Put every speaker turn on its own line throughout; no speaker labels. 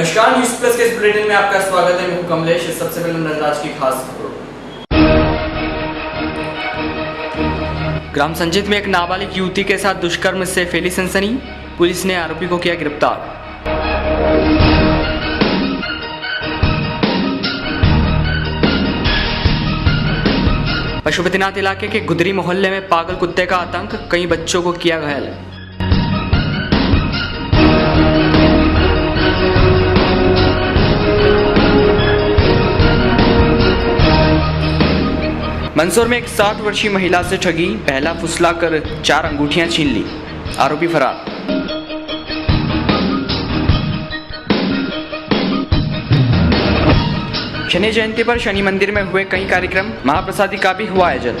नमस्कार, news plus के इस बुलेटिन में आपका स्वागत है। मैं हूं कमलेश। सबसे पहले नजर आज की खास खबरों। ग्राम संजीत में एक नाबालिग युवती के साथ दुष्कर्म से फैली सनसनी। पुलिस ने आरोपी को किया गिरफ्तार। पशुपतिनाथ इलाके के गुदरी मोहल्ले में पागल कुत्ते का आतंक, कई बच्चों को किया घायल। मंदसौर में एक 60 वर्षीय महिला से ठगी, पहला फुसला कर 4 अंगूठियां छीन ली, आरोपी फरार। शनि जयंती पर शनि मंदिर में हुए कई कार्यक्रम, महाप्रसादी का भी हुआ आयोजन।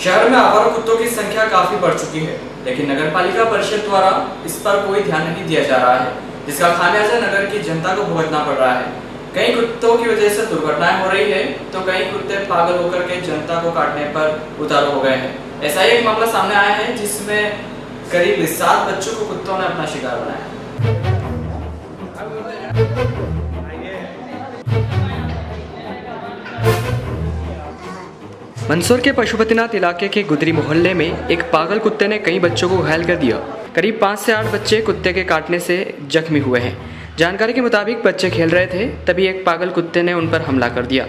शहर में आवारा कुत्तों की संख्या काफी बढ़ चुकी है, लेकिन नगरपालिका परिषद द्वारा इस पर कोई ध्यान नहीं दिया जा रहा है, जिसका खामियाजा नगर की जनता को भुगतना पड़ रहा है। कई कुत्तों की वजह से दुर्घटनाएं हो रही है, तो कई कुत्ते पागल होकर के जनता को काटने पर उतारू हो गए हैं। ऐसा ही एक मामला सामने आया है, जिसमें करीब 7 बच्चों को कुत्तों ने अपना शिकार बनाया। मंदसौर के पशुपतिनाथ इलाके के गुदरी मोहल्ले में एक पागल कुत्ते ने कई बच्चों को घायल कर दिया। करीब 5 से 8 बच्चे कुत्ते के काटने से जख्मी हुए हैं। जानकारी के मुताबिक बच्चे खेल रहे थे, तभी एक पागल कुत्ते ने उन पर हमला कर दिया।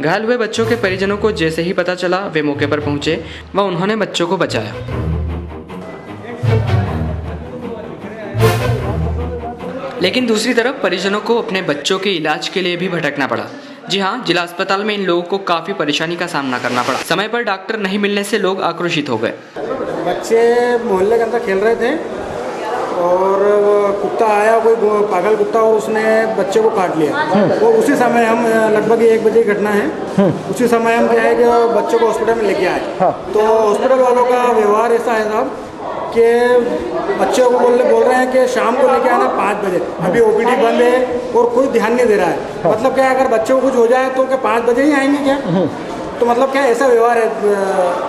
घायल हुए बच्चों के परिजनों को जैसे ही पता चला, वे मौके पर पहुंचे व उन्होंने बच्चों को बचाया। लेकिन दूसरी तरफ परिजनों को अपने बच्चों के इलाज के लिए भी भटकना पड़ा। जी हाँ, जिला अस्पताल में इन लोगों को काफी परेशानी का सामना करना पड़ा। समय पर डॉक्टर नहीं मिलने से लोग आक्रोशित हो गए।
बच्चे मोहल्ले के अंदर खेल रहे थे और कुत्ता आया, कोई पागल कुत्ता, और उसने बच्चे को काट लिया। तो उसी समय हम लगभग 1 बजे की घटना है, उसी समय हम क्या है कि बच्चों को हॉस्पिटल में लेके आए। तो हॉस्पिटल वालों का व्यवहार ऐसा है साहब कि बच्चों को बोल रहे हैं कि शाम को लेके आना 5 बजे। अभी ओपीडी बंद है और कोई ध्यान नहीं दे रहा है। मतलब क्या, अगर बच्चों को कुछ हो जाए तो क्या 5 बजे ही आएंगे क्या? तो मतलब क्या ऐसा व्यवहार है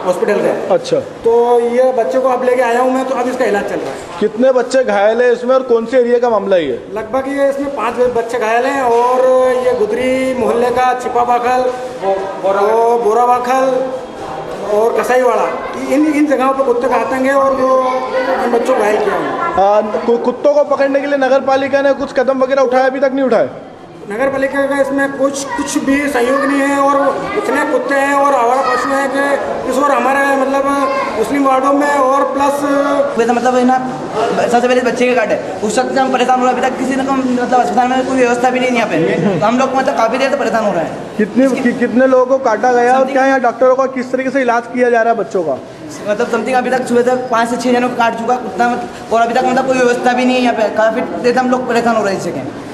हॉस्पिटल का। अच्छा, तो ये बच्चों को अब लेके आया हूँ मैं, तो अब इसका इलाज चल रहा है। कितने बच्चे घायल है इसमें और कौन से एरिया का मामला है ये? लगभग ये इसमें 5 बच्चे घायल हैं और ये गुदरी मोहल्ले का छिपाबाखल, बोराबाखल और कसाईवाड़ा, इन जगहों पर कुत्ते का आतंक है और वो इन बच्चों को घायल किया। कुत्तों को पकड़ने के लिए नगर पालिका ने कुछ कदम वगैरह उठाया? अभी तक नहीं उठाए। नगर पालिका का इसमें कुछ भी सहयोग नहीं है और इतने कुत्ते हैं और आवारा पशु हैं कि इस और हमारे मतलब मुस्लिम वार्डों में और प्लस
वैसा मतलब है ना, सबसे पहले बच्चे के काटे उस वक्त से हम परेशान हो रहे हैं। अभी तक किसी ने मतलब अस्पताल में कोई व्यवस्था भी नहीं है यहाँ पे, तो हम लोग मतलब काफ़ी देर से परेशान हो रहे हैं।
कितने लोगों को काटा गया और क्या यहाँ डॉक्टरों का किस तरीके से इलाज किया जा रहा है बच्चों का?
मतलब समथिंग अभी तक सुबह तक 5 से 6 जनों को काट चुका कुत्ता, और अभी तक मतलब कोई व्यवस्था भी नहीं है यहाँ पे। काफ़ी देर से हम लोग परेशान हो रहे हैं इससे।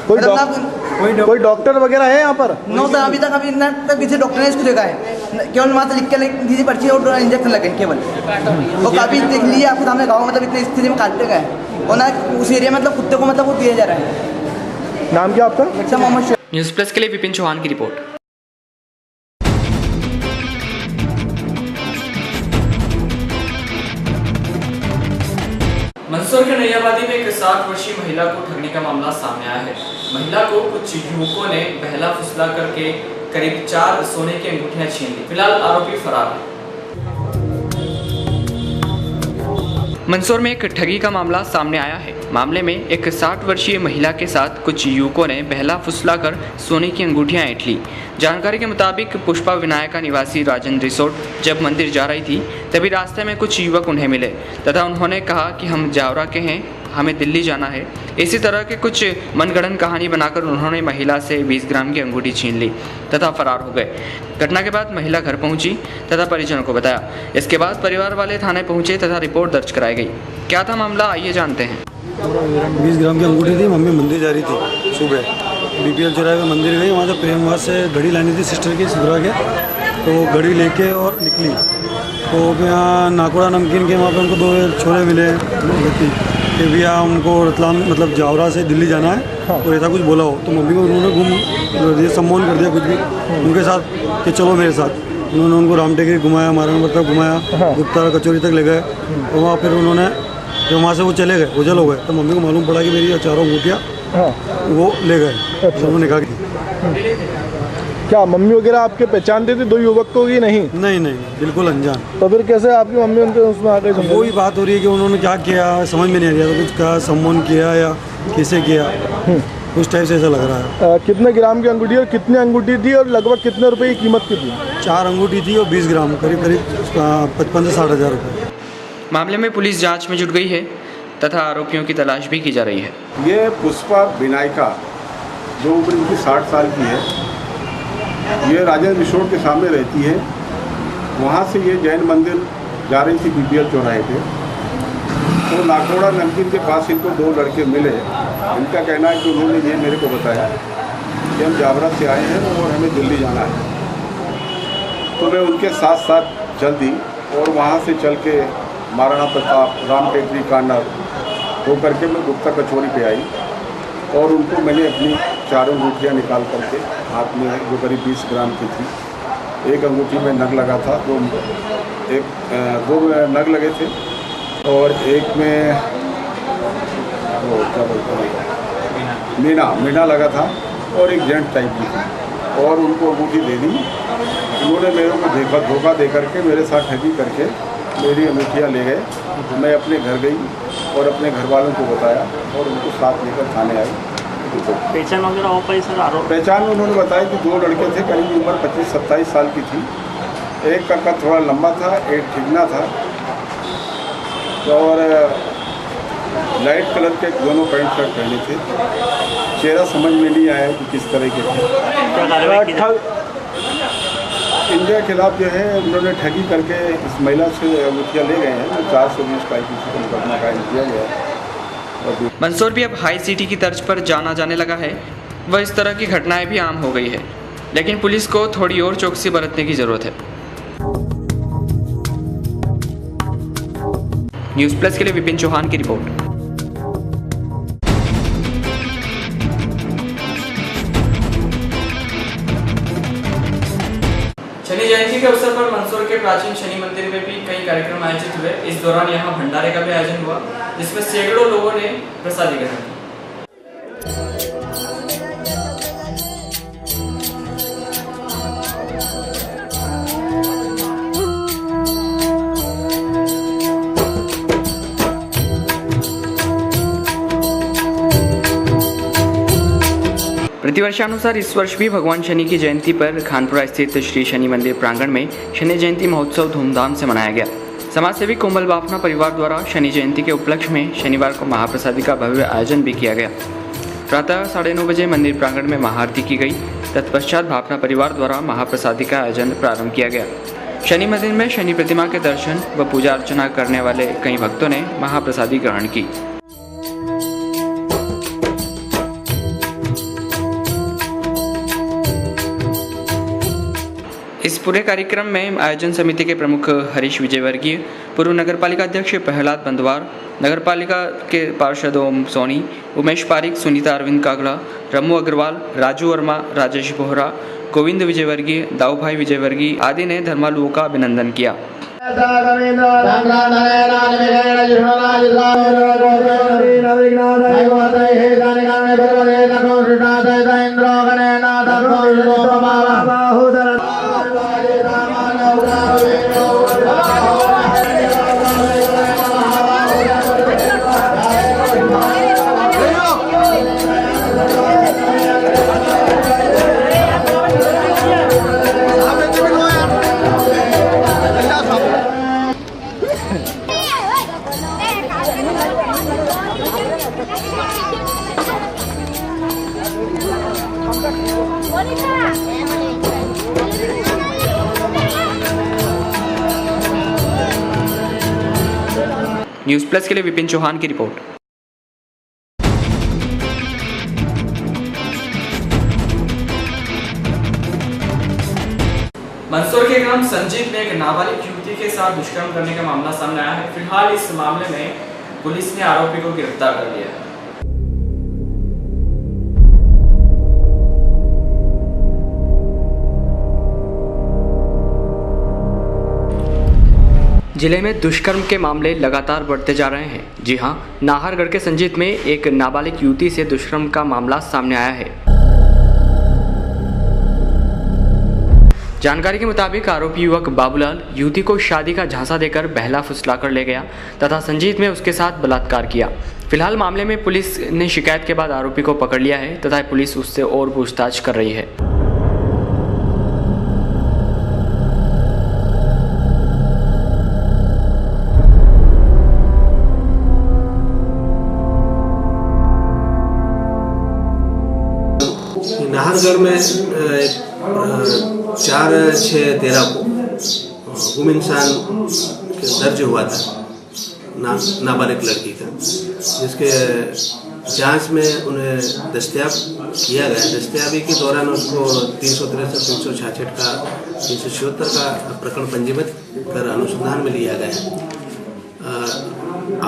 कोई डॉक्टर वगैरह है यहाँ पर?
नो सर, अभी तक किसी डॉक्टर ने इसको देखा है। केवल वहाँ से लिख के दीजिए पर्ची और इंजेक्शन लगे केवल। वो काफ़ी देख लीजिए आपके सामने गाँव मतलब इतनी स्थिति में काटते गए और ना उस एरिया में मतलब कुत्ते को मतलब वो दिया जा रहा है।
नाम क्या आपका?
मोहम्मद।
न्यूज़ प्लस के लिए विपिन चौहान की रिपोर्ट। मंदसौर के नैयाबादी में एक 60 वर्षीय महिला को ठगने का मामला सामने आया है। महिला को कुछ युवकों ने बहला फुसला करके करीब 4 सोने की अंगूठियां छीन ली। फिलहाल आरोपी फरार है। मंदसौर में एक ठगी का मामला सामने आया है। मामले में एक 60 वर्षीय महिला के साथ कुछ युवकों ने बहला फुसला कर सोने की अंगूठियां ऐंठ ली। जानकारी के मुताबिक पुष्पा विनायका निवासी राजन रिसोर्ट जब मंदिर जा रही थी, तभी रास्ते में कुछ युवक उन्हें मिले तथा उन्होंने कहा कि हम जावरा के हैं, हमें दिल्ली जाना है। इसी तरह के कुछ मनगढ़ंत कहानी बनाकर उन्होंने महिला से 20 ग्राम की अंगूठी छीन ली तथा फरार हो गए। घटना के बाद महिला घर पहुंची तथा परिजनों को बताया। इसके बाद परिवार वाले थाने पहुंचे तथा रिपोर्ट दर्ज कराई गई। क्या था मामला, आइए जानते हैं।
20 ग्राम की अंगूठी थी। मम्मी मंदिर जा रही थी सुबह, BPL चौराहे पे मंदिर गई। वहाँ से प्रेमवास से घड़ी लानी थी सिस्टर की सुधरा के, तो घड़ी लेके और निकली। तो यहाँ नाकोड़ा नमकीन के वहाँ पे उनको 2 छोले मिले। कि भैया हमको रतलाम मतलब जावरा से दिल्ली जाना है और ऐसा कुछ बोला हो, तो मम्मी को उन्होंने सम्मान कर दिया कुछ भी उनके साथ कि चलो मेरे साथ। उन्होंने उनको रामटेकरी घुमाया, महाराणा तक घुमाया, गुप्ता कचौरी तक ले गए और वहाँ फिर उन्होंने जब वहाँ से वो चले गए, ओझल हो गए, तो मम्मी को मालूम पड़ा कि मेरी ये चारों अंगूठियाँ वो ले गए। अच्छा। उन्होंने कहा कि
क्या मम्मी वगैरह आपके पहचानते थे 2 युवक को कि नहीं?
नहीं नहीं, बिल्कुल अनजान।
तो फिर कैसे आपकी मम्मी उनके उसमें आ गई?
वही बात हो रही है कि उन्होंने क्या किया समझ में नहीं आ रहा, तो कुछ कहा सम्मान किया या कैसे किया, उस टाइप से ऐसा लग रहा है।
कितने ग्राम की अंगूठी और कितनी अंगूठी थी और लगभग कितने रुपए की कीमत की थी?
4 अंगूठी थी और 20 ग्राम, करीब 55 से 60 हज़ार रुपये।
मामले में पुलिस जांच में जुट गई है तथा आरोपियों की तलाश भी की जा रही है।
ये पुष्पा विनायका जो उम्र इनकी 60 साल की है, ये राजेंद्र रिसोर्ट के सामने रहती है। वहाँ से ये जैन मंदिर जा रही थी BPL चौराहे पे, तो नाकोड़ा नमकीन के पास इनको 2 लड़के मिले। इनका कहना है कि उन्होंने ये मेरे को बताया कि हम जावरा से आए हैं और हमें दिल्ली जाना है। तो मैं उनके साथ साथ चल दी और वहाँ से चल के महाराणा प्रताप, रामटेकरी, कांडर होकर के मैं गुप्ता कचौरी पे आई और उनको मैंने अपनी 4 अंगूठियाँ निकाल करके हाथ में, जो करीब 20 ग्राम की थी, एक अंगूठी में नग लगा था, 2 नग लगे थे और एक में वो क्या बोलते हैं मीना लगा था और एक जेंट टाइप की थी और उनको अंगूठी दे दी। उन्होंने मेरे को धोखा दे करके मेरे साथ ठगी करके मेरी अंगूठियाँ ले गए। मैं अपने घर गई और अपने घर वालों को बताया और उनको साथ लेकर थाने आई।
पहचान वगैरह हो पाई सर? आरोप
पहचान उन्होंने बताया कि 2 लड़के थे, करीब उम्र 25-27 साल की थी। एक का कद थोड़ा लंबा था, एक ठिगना था और लाइट कलर के दोनों पैंट शर्ट पहने थे। चेहरा समझ में नहीं आया कि किस तरह के थे।
क्या कार्रवाई की?
इनके खिलाफ जो है उन्होंने ठगी करके इस महिला से अंगूठियाँ ले गए हैं, तो 420 का IPC मुकदमा कायम किया गया है।
मंदसौर भी अब हाई सिटी की तर्ज पर जाना जाने लगा है। वह इस तरह की घटनाएं भी आम हो गई है, लेकिन पुलिस को थोड़ी और चौकसी बरतने की जरूरत है। न्यूज़ प्लस के लिए विपिन चौहान की रिपोर्ट। शनि जयंती के अवसर पर मंदसौर के प्राचीन शनि मंदिर में भी कई कार्यक्रम आयोजित हुए। इस दौरान यहां भंडारे का भी आयोजन हुआ, जिसमें सैकड़ों लोगों ने प्रसादी ग्रहण की। प्रतिवर्षानुसार इस वर्ष भी भगवान शनि की जयंती पर खानपुरा स्थित श्री शनि मंदिर प्रांगण में शनि जयंती महोत्सव धूमधाम से मनाया गया। समाजसेवी कोमल बाफना परिवार द्वारा शनि जयंती के उपलक्ष्य में शनिवार को महाप्रसादी का भव्य आयोजन भी किया गया। प्रातः 9:30 बजे मंदिर प्रांगण में महाआरती की गई। तत्पश्चात बाफना परिवार द्वारा महाप्रसादी का आयोजन प्रारंभ किया गया। शनि मंदिर में शनि प्रतिमा के दर्शन व पूजा अर्चना करने वाले कई भक्तों ने महाप्रसादी ग्रहण की। इस पूरे कार्यक्रम में आयोजन समिति के प्रमुख हरीश विजयवर्गीय, पूर्व नगरपालिका अध्यक्ष प्रहलाद बंदवार, नगरपालिका के पार्षद ओम सोनी, उमेश पारिक, सुनीता अरविंद कागड़ा, रमू अग्रवाल, राजू वर्मा, राजेश बोहरा, गोविंद विजयवर्गीय, दाऊभाई विजयवर्गीय आदि ने धर्मालुओं का अभिनंदन किया। न्यूज़ प्लस के लिए विपिन चौहान की रिपोर्ट। मंदसौर के ग्राम संजीत में एक नाबालिग युवती के साथ दुष्कर्म करने का मामला सामने आया है। फिलहाल इस मामले में पुलिस ने आरोपी को गिरफ्तार कर लिया है। जिले में दुष्कर्म के मामले लगातार बढ़ते जा रहे हैं। जी हां, नाहरगढ़ के संजीत में एक नाबालिग युवती से दुष्कर्म का मामला सामने आया है। जानकारी के मुताबिक आरोपी युवक बाबूलाल युवती को शादी का झांसा देकर बहला फुसला कर ले गया तथा संजीत में उसके साथ बलात्कार किया। फिलहाल मामले में पुलिस ने शिकायत के बाद आरोपी को पकड़ लिया है तथा पुलिस उससे और पूछताछ कर रही है।
नाहरगढ़ में 4/6/13 को गुम इंसान दर्ज हुआ था नाबालिग लड़की का, जिसके जांच में उन्हें दस्तयाब किया गया। दस्तयाबी के दौरान उसको 363, 366 का 376 का प्रकरण पंजीबद्ध कर अनुसंधान में लिया गया।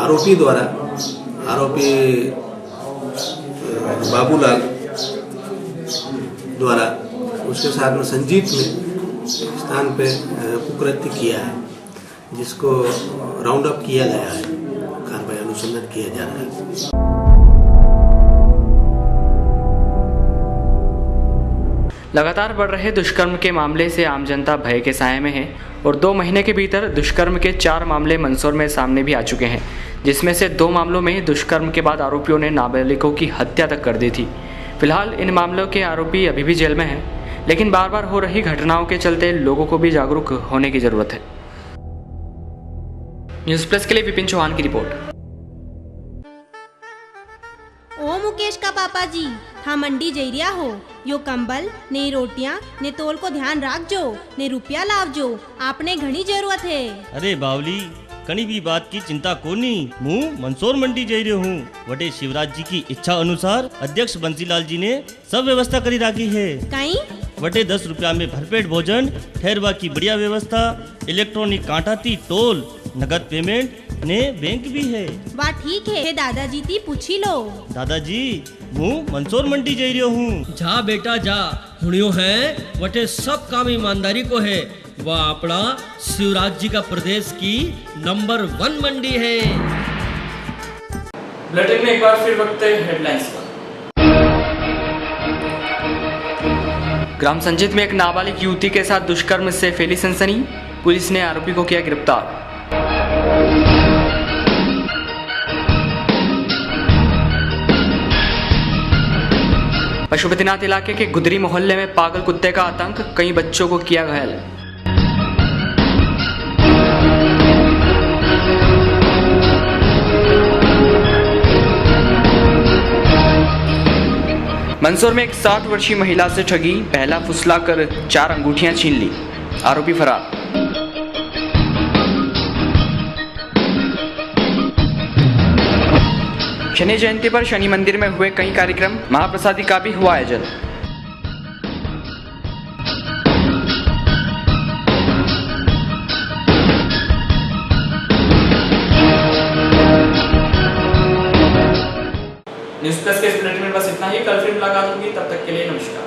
आरोपी बाबूलाल द्वारा उसके साथ में संजीत में स्थान पे कुकृत्य किया है, जिसको राउंड अप किया गया है, कार्रवाई अनुसंधान किया जा रहा है।
लगातार बढ़ रहे दुष्कर्म के मामले से आम जनता भय के साए में है और 2 महीने के भीतर दुष्कर्म के 4 मामले मंदसौर में सामने भी आ चुके हैं, जिसमें से 2 मामलों में दुष्कर्म के बाद आरोपियों ने नाबालिगों की हत्या तक कर दी थी। फिलहाल इन मामलों के आरोपी अभी भी जेल में हैं, लेकिन बार बार हो रही घटनाओं के चलते लोगों को भी जागरूक होने की जरूरत है। न्यूज़ प्लस के लिए विपिन चौहान की रिपोर्ट।
ओ मुकेश का पापा जी था मंडी जइरिया हो, यो कंबल ने रोटियां ने तोल को ध्यान राख जो ने रुपया लाव जो, आपने घनी जरूरत है।
अरे बावली कनी भी बात की चिंता कोनी, मुँह मंदसौर मंडी जा रही हूँ। वटे शिवराज जी की इच्छा अनुसार अध्यक्ष बंसीलाल जी ने सब व्यवस्था करी राखी है।
कहीं
वटे 10 रुपया में भरपेट भोजन, ठहरवा की बढ़िया व्यवस्था, इलेक्ट्रॉनिक कांटाती टोल, नगद पेमेंट ने बैंक भी है।
वाह ठीक है, दादाजी ती पूछी लो।
दादाजी मुँह मंदसौर मंडी जा रही हूँ।
जा बेटा जा, हुणियो है वटे सब काम ईमानदारी को है। वह अपना शिवराज जी का प्रदेश की नंबर 1 मंडी है।
बुलेटिन में एक बार फिर वक्त है हेडलाइंस का। ग्राम संजीत में एक नाबालिग युवती के साथ दुष्कर्म से फैली सनसनी, पुलिस ने आरोपी को किया गिरफ्तार। पशुपतिनाथ इलाके के गुदरी मोहल्ले में पागल कुत्ते का आतंक, कई बच्चों को किया घायल। मंदसौर में एक 60 वर्षीय महिला से ठगी, पहला फुसला कर 4 अंगूठियां छीन ली, आरोपी फरार। शनि जयंती पर शनि मंदिर में हुए कई कार्यक्रम, महाप्रसादी का भी हुआ आयोजन। न्यूज़ प्लस के इस बुलेटिन में बस इतना ही। कल फिर मुलाकात होगी, तब तक के लिए नमस्कार।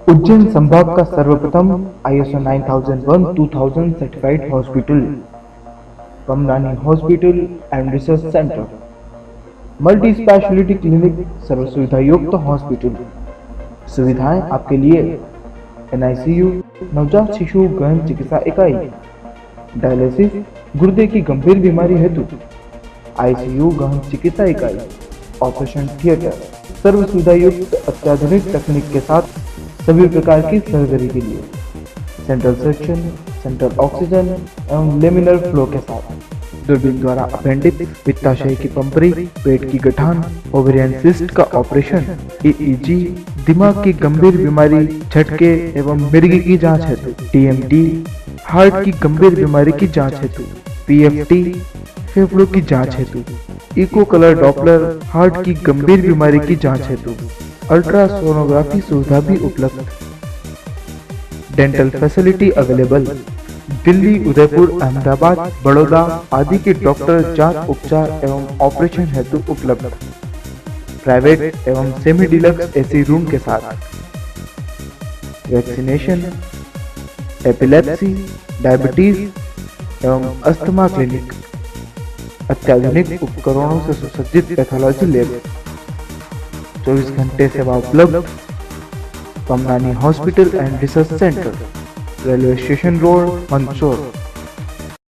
उज्जैन संभाग का सर्वप्रथम ISO 9001-2000 सर्टिफाइड हॉस्पिटल, कमरानी hospital and research centre, multi speciality clinic, सर्व सुविधा युक्त हॉस्पिटल। सुविधाएं आपके लिए NICU, नवजात शिशु गहन चिकित्सा इकाई, डायलिसिस, गुर्दे की गंभीर बीमारी हेतु ICU गहन चिकित्सा इकाई, ऑपरेशन थिएटर, सर्व सुविधा युक्त अत्याधुनिक तकनीक के साथ सभी प्रकार की सर्जरी के लिए, सेंट्रल सेक्शन, सेंट्रल ऑक्सीजन एवं लेमिनर फ्लो के साथ, दूरबीन द्वारा अपेंडिक्स, पित्ताशय की पंपरी, पेट की गठान, ओवेरियन सिस्ट का ऑपरेशन, EEG, दिमाग की गंभीर बीमारी, झटके एवं मिर्गी की जांच हेतु TMT, हार्ट की गंभीर बीमारी की जांच हेतु PFT, फेफड़ों की जांच हेतु इको कलर डॉपलर, हार्ट की गंभीर बीमारी की जांच हेतु अल्ट्रासोनोग्राफी सुविधा भी उपलब्ध। Dental facility available. Delhi, Udaipur, Ahmedabad, Baroda आदि के डॉक्टर जांच, उपचार एवं ऑपरेशन हेतु उपलब्ध। प्राइवेट एवं सेमी डिलक्स एसी रूम के साथ। वैक्सीनेशन, एपिलेप्सी, डायबिटीज एवं अस्थमा क्लिनिक। अत्याधुनिक उपकरणों से सुसज्जित पैथोलॉजी लैब। 24 घंटे सेवा उपलब्ध। Pamnani hospital and research centre, railway station road, Mandsaur.